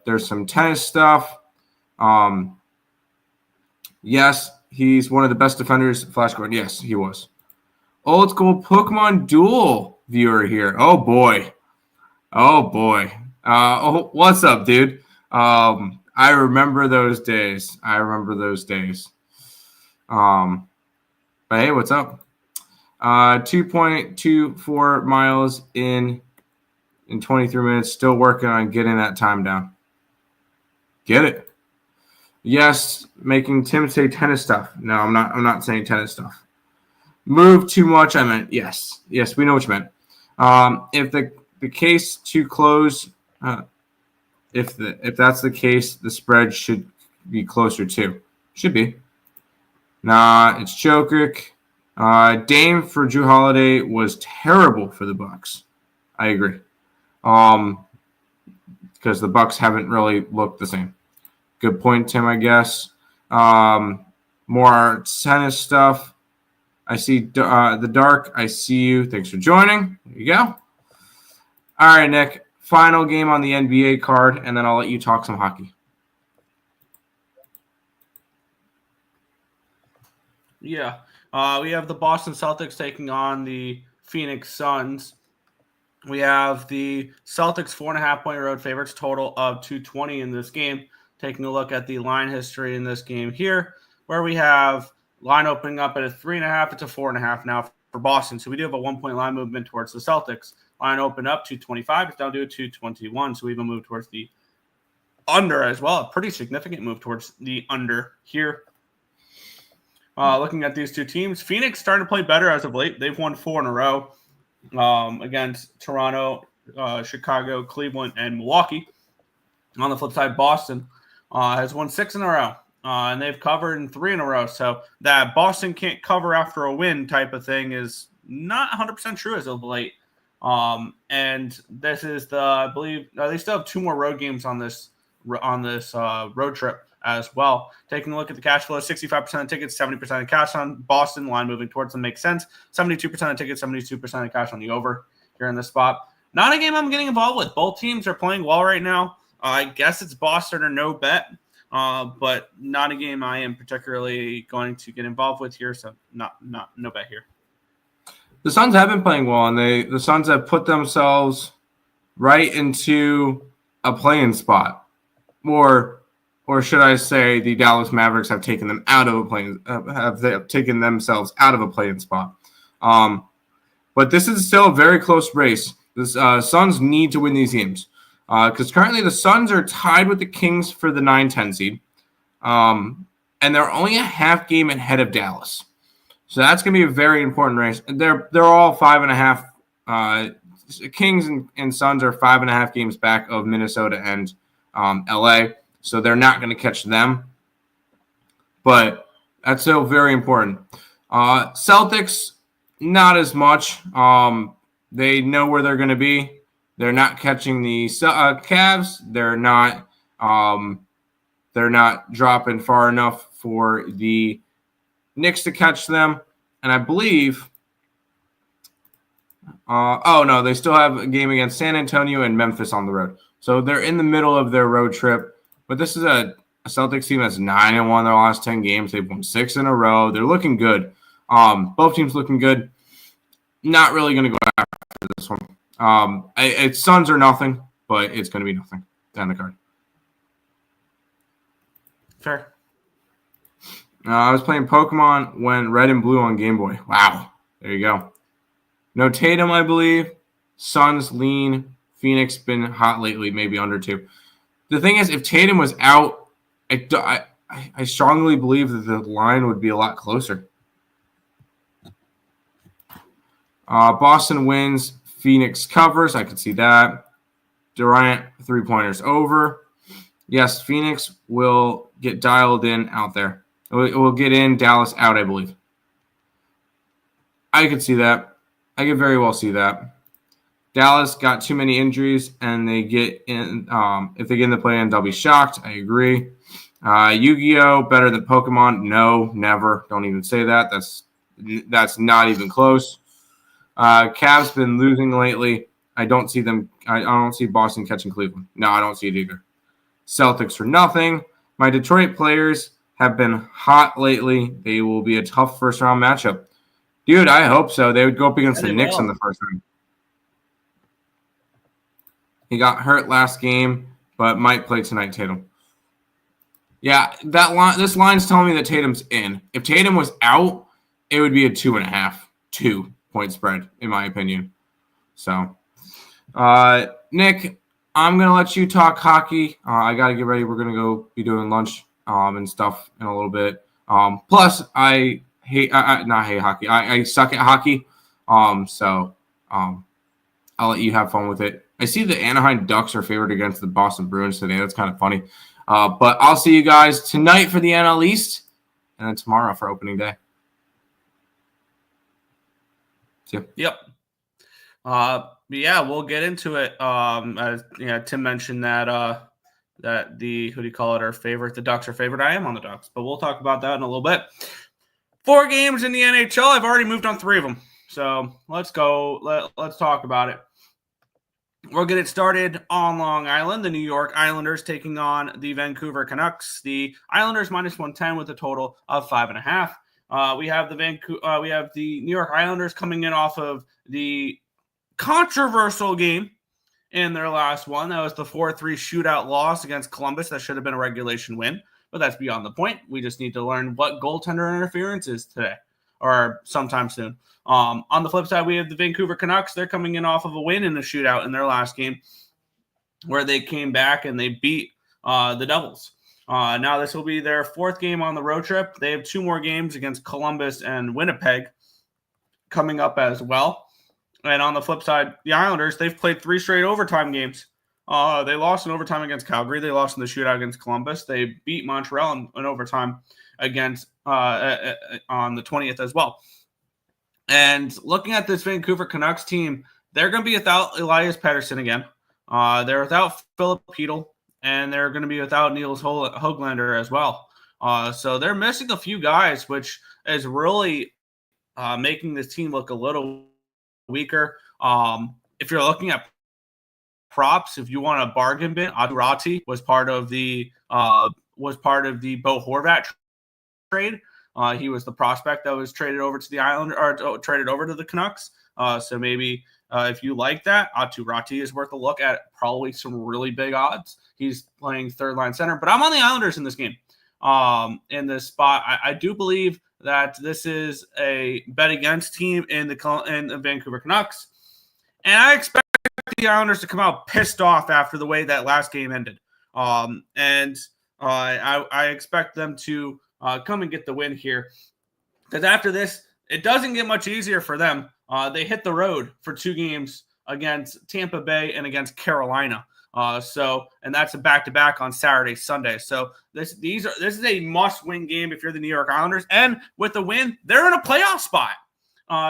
There's some tennis stuff. Yes, he's one of the best defenders. Flash Gordon. Yes, he was. Old school Pokemon Duel viewer here. Oh, boy. What's up, dude? I remember those days. But hey, what's up? 2.24 miles in 23 minutes. Still working on getting that time down. Get it? Yes, making Tim say tennis stuff. No, I'm not saying tennis stuff. Move too much. I meant yes. Yes, we know what you meant. If the case to close, if that's the case, the spread should be closer to. Should be. Nah, it's Jokic. Dame for Drew Holiday was terrible for the Bucks. I agree. Because the Bucks haven't really looked the same. Good point, Tim, I guess. More tennis stuff. I see the Dark. I see you. Thanks for joining. There you go. All right, Nick. Final game on the NBA card, and then I'll let you talk some hockey. Yeah. We have the Boston Celtics taking on the Phoenix Suns. We have the Celtics 4.5-point road favorites, total of 220 in this game. Taking a look at the line history in this game here, where we have line opening up at a 3.5. It's a 4.5 now for Boston. So we do have a 1-point line movement towards the Celtics. Line open up 225. It's down to a 221. So we even move towards the under as well. A pretty significant move towards the under here. Looking at these two teams, Phoenix starting to play better as of late. They've won 4 in a row against Toronto, Chicago, Cleveland, and Milwaukee. On the flip side, Boston has won 6 in a row, and they've covered in 3 in a row. So that Boston can't cover after a win type of thing is not 100% true as of late. And this is I believe they still have 2 more road games on this road trip as well. Taking a look at the cash flow, 65% of tickets, 70% of cash on Boston. Line moving towards them makes sense. 72% of tickets, 72% of cash on the over here in this spot. Not a game I'm getting involved with. Both teams are playing well right now. I guess it's Boston or no bet, but not a game I am particularly going to get involved with here. So no bet here. The Suns have been playing well, and the Suns have put themselves right into a play-in spot, or should I say, the Dallas Mavericks have taken them out of a play-in, have taken themselves out of a play-in spot. But this is still a very close race. The Suns need to win these games because currently the Suns are tied with the Kings for the 9-10 seed, and they're only a half game ahead of Dallas. So that's going to be a very important race. They're all 5.5. Kings and Suns are 5.5 games back of Minnesota and LA. So they're not going to catch them. But that's still very important. Celtics, not as much. They know where they're going to be. They're not catching the Cavs. They're not dropping far enough for the Knicks to catch them. And I believe they still have a game against San Antonio and Memphis on the road. So they're in the middle of their road trip. But this is a Celtics team that's 9-1 their last 10 games. They've won 6 in a row. They're looking good. Both teams looking good. Not really going to go after this one. It's Suns or nothing, but it's going to be nothing down the card. Fair. I was playing Pokemon when Red and Blue on Game Boy. Wow. There you go. No Tatum, I believe. Suns lean. Phoenix been hot lately, maybe under 2. The thing is, if Tatum was out, I strongly believe that the line would be a lot closer. Boston wins. Phoenix covers. I could see that. Durant, 3-pointers over. Yes, Phoenix will get dialed in out there. It will get in. Dallas out, I believe. I could see that. I could very well see that. Dallas got too many injuries, and they get in. If they get in the play-in, they'll be shocked. I agree. Yu-Gi-Oh! Better than Pokemon? No, never. Don't even say that. That's not even close. Cavs been losing lately. I don't see them. I don't see Boston catching Cleveland. No, I don't see it either. Celtics for nothing. My Detroit players have been hot lately. They will be a tough first-round matchup. Dude, I hope so. They would go up against the Knicks in the first round. He got hurt last game, but might play tonight, Tatum. Yeah, this line's telling me that Tatum's in. If Tatum was out, it would be a 2.5, 2-point spread, in my opinion. So, Nick, I'm going to let you talk hockey. I got to get ready. We're going to go be doing lunch and stuff in a little bit. Plus, I not hate hockey. I suck at hockey. So I'll let you have fun with it. I see the Anaheim Ducks are favored against the Boston Bruins today. That's kind of funny. But I'll see you guys tonight for the NL East and then tomorrow for opening day. See you. Yep. Yeah, we'll get into it. As Tim mentioned that the our favorite, the Ducks are favored. I am on the Ducks, but we'll talk about that in a little bit. 4 games in the NHL. I've already moved on 3 of them. So let's go. Let's talk about it. We'll get it started on Long Island. The New York Islanders taking on the Vancouver Canucks. The Islanders -110 with a total of 5.5. We have the New York Islanders coming in off of the controversial game in their last one. That was the 4-3 shootout loss against Columbus. That should have been a regulation win, but that's beyond the point. We just need to learn what goaltender interference is today or sometime soon. On the flip side, we have the Vancouver Canucks. They're coming in off of a win in a shootout in their last game where they came back and they beat the Devils. Now this will be their 4th game on the road trip. They have 2 more games against Columbus and Winnipeg coming up as well. And on the flip side, the Islanders, they've played 3 straight overtime games. They lost in overtime against Calgary. They lost in the shootout against Columbus. They beat Montreal in overtime against on the 20th as well. And looking at this Vancouver Canucks team, they're going to be without Elias Pettersson again. They're without Philip Hedl, and they're going to be without Niels Höglander as well. So they're missing a few guys, which is really making this team look a little weaker. If you're looking at props, if you want a bargain bin, Aturati was part of the Bo Horvat trade. He was the prospect that was traded over to the Island or traded over to the Canucks. So maybe if you like that, Aturati is worth a look at. Probably some really big odds. He's playing 3rd-line center, but I'm on the Islanders in this game. In this spot, I do believe that this is a bet against team in the Vancouver Canucks, and I expect the Islanders to come out pissed off after the way that last game ended. I expect them to come and get the win here, because after this, it doesn't get much easier for them. They hit the road for 2 games against Tampa Bay and against Carolina. And that's a back-to-back on Saturday, Sunday. So this is a must-win game if you're the New York Islanders. And with the win, they're in a playoff spot.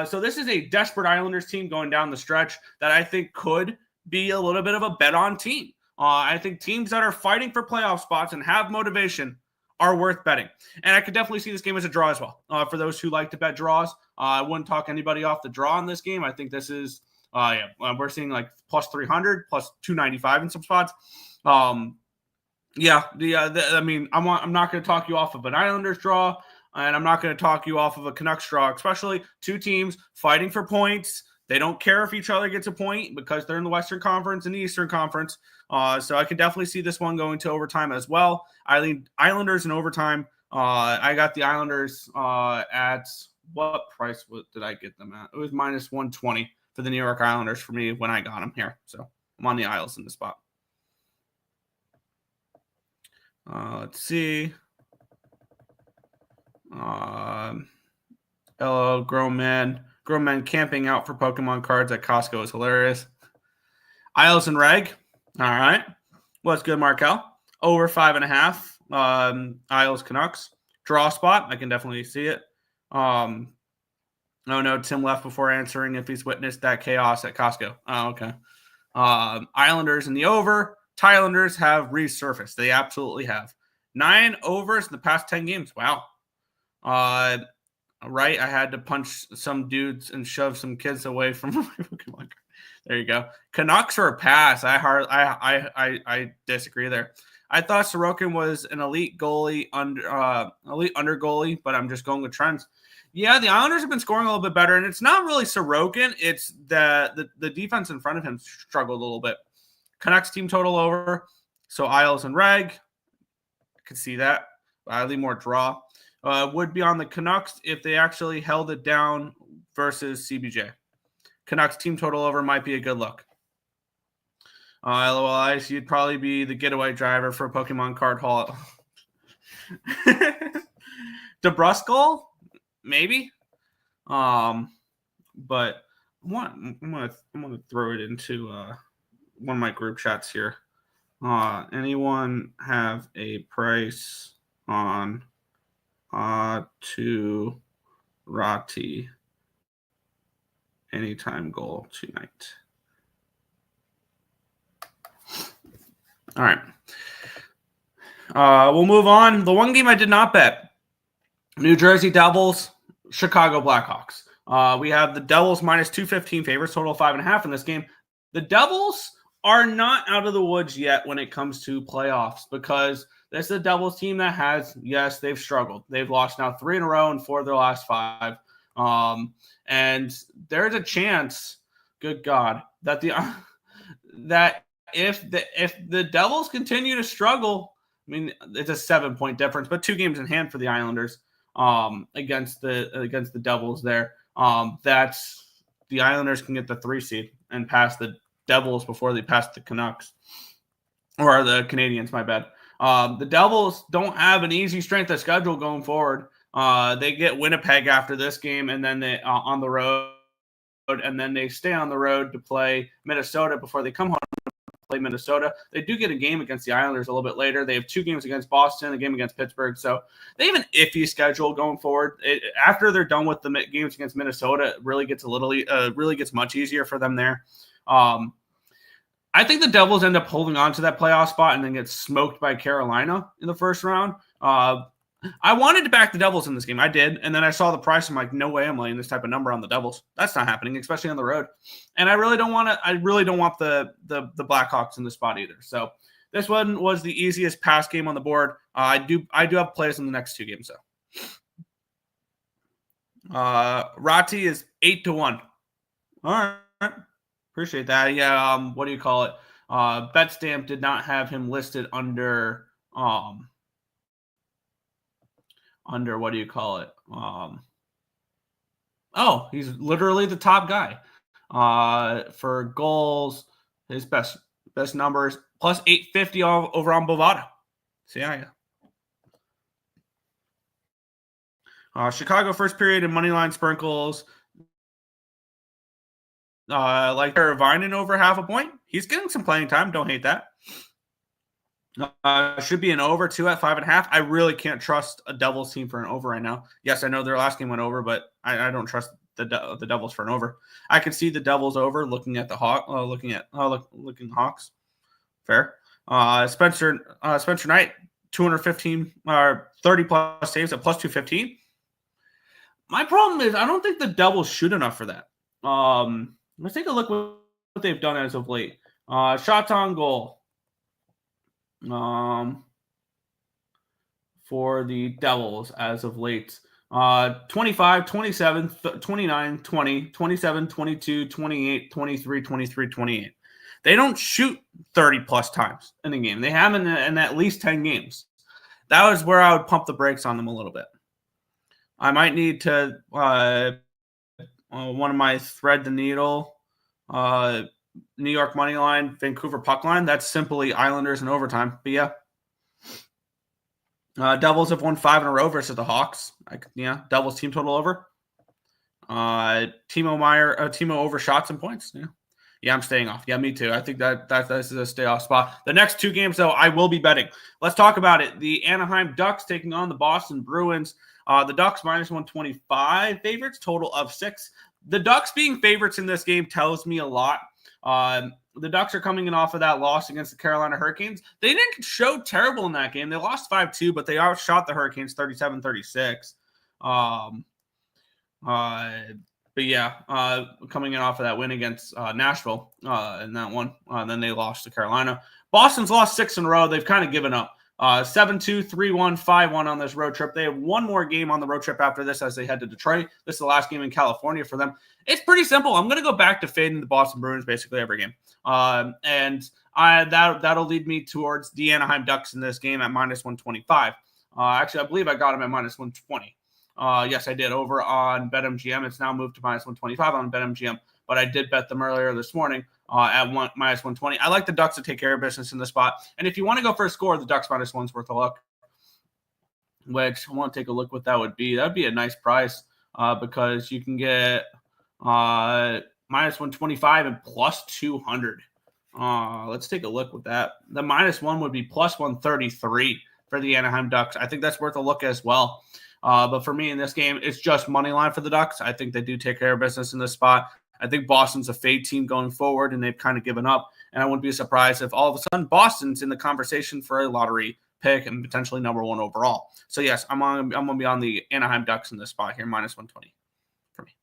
So this is a desperate Islanders team going down the stretch that I think could be a little bit of a bet-on team. I think teams that are fighting for playoff spots and have motivation are worth betting. And I could definitely see this game as a draw as well. For those who like to bet draws, I wouldn't talk anybody off the draw in this game. I think this is, we're seeing like plus 300, plus 295 in some spots. I'm not going to talk you off of an Islanders draw, and I'm not going to talk you off of a Canucks draw, especially 2 teams fighting for points. They don't care if each other gets a point because they're in the Western Conference and the Eastern Conference. So I can definitely see this one going to overtime as well. I lean Islanders in overtime. I got the Islanders at what price did I get them at? It was -120 for the New York Islanders for me when I got them here. So I'm on the Isles in the spot. Let's see. Hello, grown men camping out for Pokemon cards at Costco is hilarious. Isles and Reg. All right. What's good, Markel? Over 5.5. Isles Canucks. Draw spot. I can definitely see it. Oh, no. Tim left before answering if he's witnessed that chaos at Costco. Oh, okay. Islanders in the over. Thailanders have resurfaced. They absolutely have. 9 overs in the past 10 games. Wow. Right, I had to punch some dudes and shove some kids away from my Pokemon card. There you go. Canucks or a pass. I disagree there. I thought Sorokin was an elite goalie, elite under goalie, but I'm just going with trends. Yeah, the Islanders have been scoring a little bit better, and it's not really Sorokin. It's the defense in front of him struggled a little bit. Canucks team total over. So Isles and Reg. I could see that. I'd leave more draw. Would be on the Canucks if they actually held it down versus CBJ. Canucks team total over might be a good look. LOLice, you'd probably be the getaway driver for a Pokemon card haul. DeBrusco, maybe. But I'm gonna throw it into one of my group chats here. Anyone have a price on to Rati anytime goal tonight? All right. We'll move on. The one game I did not bet, New Jersey Devils, Chicago Blackhawks. We have the Devils minus 215 favorites, total 5.5 in this game. The Devils are not out of the woods yet when it comes to playoffs because this is a Devils team that has, yes, they've struggled. They've lost now 3 in a row and 4 of their last 5. And there's a chance, good God, that if the Devils continue to struggle, I mean, it's a 7-point difference, but 2 games in hand for the Islanders against the Devils there. That's the Islanders can get the 3 seed and pass the Devils before they pass the Canucks or the Canadians. My bad. The Devils don't have an easy strength of schedule going forward. They get Winnipeg after this game, and then they on the road, and then they stay on the road to play Minnesota before they come home to play Minnesota. They do get a game against the Islanders a little bit later. They have 2 games against Boston, a game against Pittsburgh. So they have an iffy schedule going forward. After they're done with the games against Minnesota, it really gets really gets much easier for them there. I think the Devils end up holding on to that playoff spot and then get smoked by Carolina in the first round. I wanted to back the Devils in this game. I did. And then I saw the price. I'm like, no way I'm laying this type of number on the Devils. That's not happening, especially on the road. And I really don't want the Blackhawks in the spot either. So this one was the easiest pass game on the board. I do have plays in the next 2 games though. Rati is 8-1. All right. Appreciate that. Yeah. What do you call it? BetStamp did not have him listed under what do you call it? He's literally the top guy for goals. His best numbers plus 850 over on Bovada. So yeah. Chicago first period and money line sprinkles. Like Vinen over half a point. He's getting some playing time. Don't hate that. Should be an over 2 at 5.5. I really can't trust a Devils team for an over right now. Yes, I know their last game went over, but I don't trust the Devils for an over. I could see the Devils over looking at the looking Hawks. Fair. Spencer Knight 215 or 30 plus saves at plus 215. My problem is I don't think the Devils shoot enough for that. Let's take a look what they've done as of late. Shots on goal for the Devils as of late. 25, 27, 29, 20, 27, 22, 28, 23, 23, 28. They don't shoot 30 plus times in a game. They have in at least 10 games. That was where I would pump the brakes on them a little bit. I might need to one of my thread the needle, New York money line, Vancouver puck line. That's simply Islanders in overtime. But yeah, Devils have won 5 in a row versus the Hawks. Devils team total over. Timo over shots and points. Yeah, I'm staying off. Yeah, me too. I think that this is a stay off spot. The next 2 games though, I will be betting. Let's talk about it. The Anaheim Ducks taking on the Boston Bruins. The Ducks minus 125 favorites, total of 6. The Ducks being favorites in this game tells me a lot. the Ducks are coming in off of that loss against the Carolina Hurricanes. They didn't show terrible in that game. They lost 5-2, but they outshot the Hurricanes 37-36. But yeah, coming in off of that win against Nashville in that one, then they lost to Carolina. Boston's lost 6 in a row. They've kind of given up. 7-2, 3-1, 5-1 on this road trip. They have one more game on the road trip after this as they head to Detroit. This is the last game in California for them. It's pretty simple. I'm going to go back to fading the Boston Bruins basically every game. That'll lead me towards the Anaheim Ducks in this game at -125. Actually, I believe I got them at -120. Yes, I did over on BetMGM. It's now moved to -125 on BetMGM, but I did bet them earlier this morning at -120. I like the Ducks to take care of business in the spot. And if you want to go for a score, the Ducks -1's worth a look, which I want to take a look what that would be. That would be a nice price because you can get -125 and +200. Let's take a look with that. The -1 would be +133 for the Anaheim Ducks. I think that's worth a look as well. But for me in this game, it's just money line for the Ducks. I think they do take care of business in this spot. I think Boston's a fade team going forward, and they've kind of given up. And I wouldn't be surprised if all of a sudden Boston's in the conversation for a lottery pick and potentially number 1 overall. So yes, I'm going to be on the Anaheim Ducks in this spot here, -120 for me.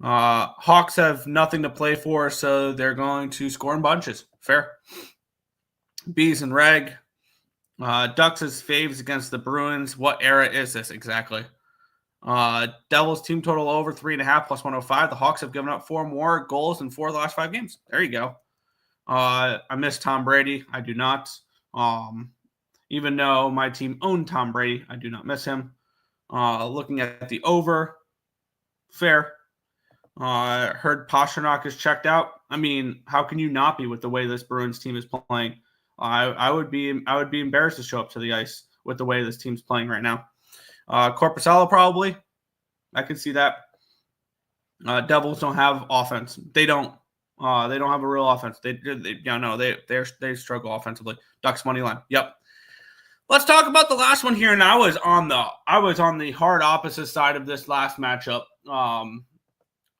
Hawks have nothing to play for, so they're going to score in bunches. Fair. Bees and Reg. Ducks as faves against the Bruins. What era is this exactly? Devils team total over 3.5 +105. The Hawks have given up 4 more goals in 4 of the last 5 games. There you go. I miss Tom Brady. I do not. Even though my team owned Tom Brady, I do not miss him. Looking at the over, fair. Heard Pastrnak is checked out. I mean, how can you not be with the way this Bruins team is playing? I would be embarrassed to show up to the ice with the way this team's playing right now. Korpisalo probably. I can see that. Devils don't have offense. They don't have a real offense. They struggle offensively. Ducks money line. Yep. Let's talk about the last one here. And I was on the hard opposite side of this last matchup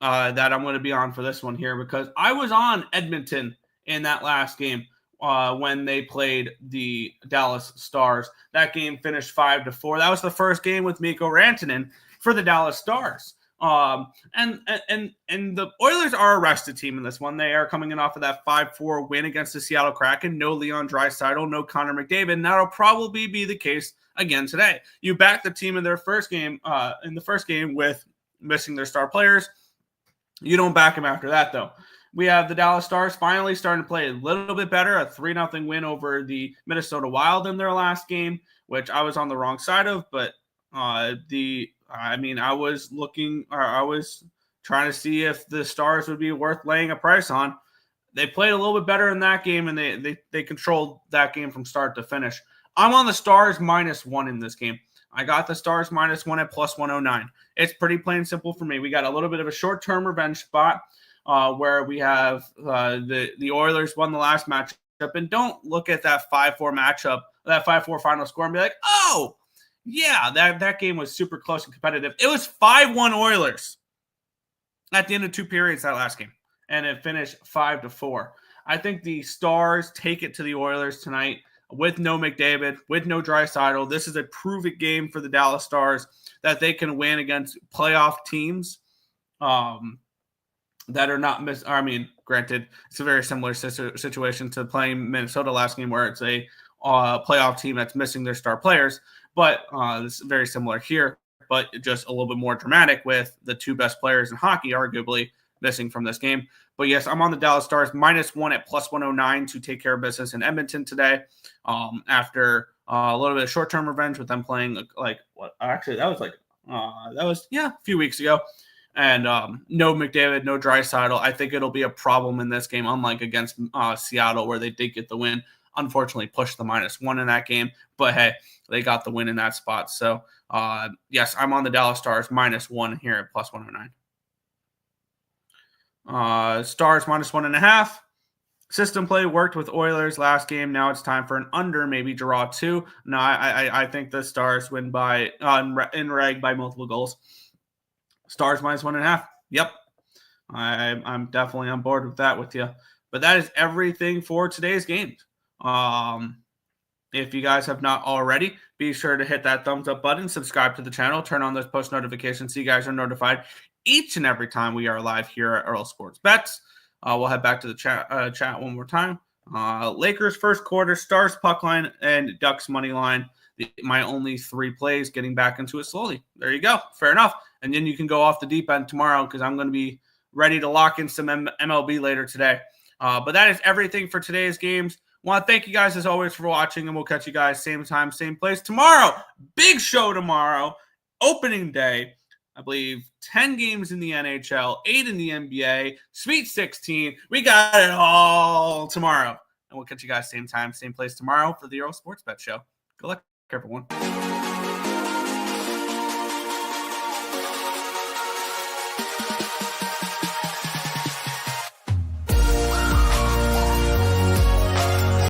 that I'm going to be on for this one here because I was on Edmonton in that last game. When they played the Dallas Stars. That game finished 5-4. That was the first game with Mikko Rantanen for the Dallas Stars. And the Oilers are a rested team in this one. They are coming in off of that 5-4 win against the Seattle Kraken. No Leon Draisaitl, no Connor McDavid. And that'll probably be the case again today. You backed the team in their first game, with missing their star players. You don't back them after that, though. We have the Dallas Stars finally starting to play a little bit better, a 3-0 win over the Minnesota Wild in their last game, which I was on the wrong side of. But I was trying to see if the Stars would be worth laying a price on. They played a little bit better in that game, and they controlled that game from start to finish. I'm on the Stars -1 in this game. I got the Stars -1 at +109. It's pretty plain simple for me. We got a little bit of a short-term revenge spot. Where we have the Oilers won the last matchup, and don't look at that 5-4 matchup, that 5-4 final score, and be like, oh, yeah, that game was super close and competitive. It was 5-1 Oilers at the end of 2 periods that last game, and it finished 5-4. I think the Stars take it to the Oilers tonight with no McDavid, with no Draisaitl. This is a prove-it game for the Dallas Stars that they can win against playoff teams. That are not granted, it's a very similar situation to playing Minnesota last game where it's a playoff team that's missing their star players. But this is very similar here, but just a little bit more dramatic with the 2 best players in hockey arguably missing from this game. But yes, I'm on the Dallas Stars -1 at +109 to take care of business in Edmonton today after a little bit of short-term revenge with them playing a few weeks ago. And no McDavid, no Draisaitl. I think it'll be a problem in this game, unlike against Seattle where they did get the win. Unfortunately, pushed the -1 in that game. But, hey, they got the win in that spot. So, yes, I'm on the Dallas Stars -1 here at +109. Stars -1.5. System play worked with Oilers last game. Now it's time for an under, maybe draw 2. No, I think the Stars win by in reg by multiple goals. Stars -1.5. Yep. I'm definitely on board with that with you. But that is everything for today's games. If you guys have not already, be sure to hit that thumbs up button, subscribe to the channel, turn on those post notifications so you guys are notified each and every time we are live here at Earle Sports Bets. We'll head back to the chat one more time. Lakers first quarter, Stars puck line, and Ducks money line. My only 3 plays, getting back into it slowly. There you go. Fair enough. And then you can go off the deep end tomorrow because I'm going to be ready to lock in some MLB later today. But that is everything for today's games. Want to thank you guys as always for watching, and we'll catch you guys same time, same place tomorrow. Big show tomorrow. Opening day. I believe 10 games in the NHL, 8 in the NBA, Sweet 16. We got it all tomorrow. And we'll catch you guys same time, same place tomorrow for the Earle Sports Bet Show. Good luck, everyone.